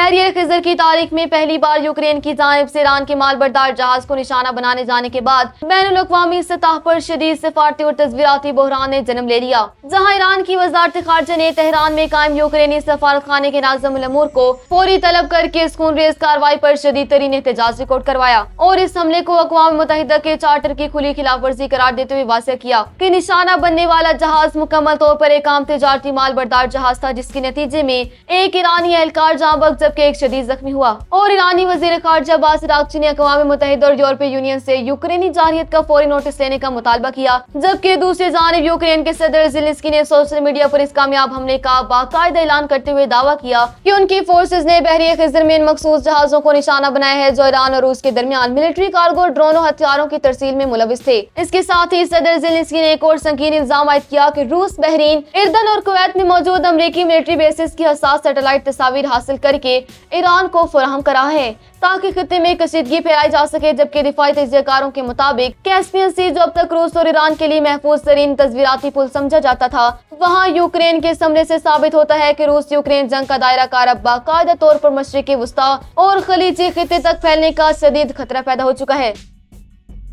Barrier Khizar की तारीख में पहली बार यूक्रेन की जानिब से ईरान के मालबरदार जहाज को निशाना बनाने जाने के बाद बैनुल-अक़वामी सतह पर शदीद सफारती और तस्वीराती बहरान ने जन्म ले लिया, जहाँ ईरान की वज़ारत ख़ारजा ने तेहरान में कायम यूक्रेनी सफारत खाने के नाज़िम उल अमूर को फौरी तलब करके इस खूनरेज़ कार्रवाई पर शदीद तरीन एहतजाज रिकॉर्ड करवाया और इस हमले को अक़वाम मुत्तहिदा के चार्टर की खुली खिलाफ वर्जी करार देते हुए वाज़ेह किया कि निशाना बनने वाला जहाज मुकम्मल तौर पर एक आम तिजारती मालबरदार जहाज था, जिसके नतीजे में एक ईरानी एहलकार जाँ बख्श जबकि एक शदीद जख्मी हुआ। और ईरानी वज़ीर ख़ारजा अब्बास अराग़ची ने अक़वाम मुत्तहिदा और यूरोपीय यूनियन से यूक्रेनी जारहियत का फौरी नोटिस लेने का मुतालबा किया, जबकि दूसरी जानिब यूक्रेन के सदर ज़ेलेंस्की ने सोशल मीडिया पर इस कामयाब हमले का बाकायदा ऐलान करते हुए दावा किया कि उनकी फोर्सेज ने बहरी खिज़र में इन मखसूस जहाजों को निशाना बनाया है जो ईरान और रूस के दरमियान मिलिट्री कार्गो, ड्रोनों, हथियारों की तरसील में मुलविस थे। इसके साथ ही सदर ज़ेलेंस्की ने एक और संगीन इल्जाम आयद किया कि रूस, बहरीन, इर्दन और कुवैत में मौजूद अमरीकी मिलिट्री बेसिस की हसास सैटेलाइट तस्वीर हासिल करके ईरान को फराहम करा है ताकि खित्ते में कशीदगी फैलाई जा सके, जबकि दिफाई तजज़ियाकारों के मुताबिक कैस्पियन सी जो अब तक रूस और ईरान के लिए महफूज तरीन तस्वीराती पुल समझा जाता था, वहाँ यूक्रेन के इस हमले से साबित होता है कि रूस यूक्रेन जंग का दायरा कार अब बाकायदा तौर पर मशरिकी वुस्ता और खलीजी खित्ते तक फैलने का शदीद खतरा पैदा हो चुका है।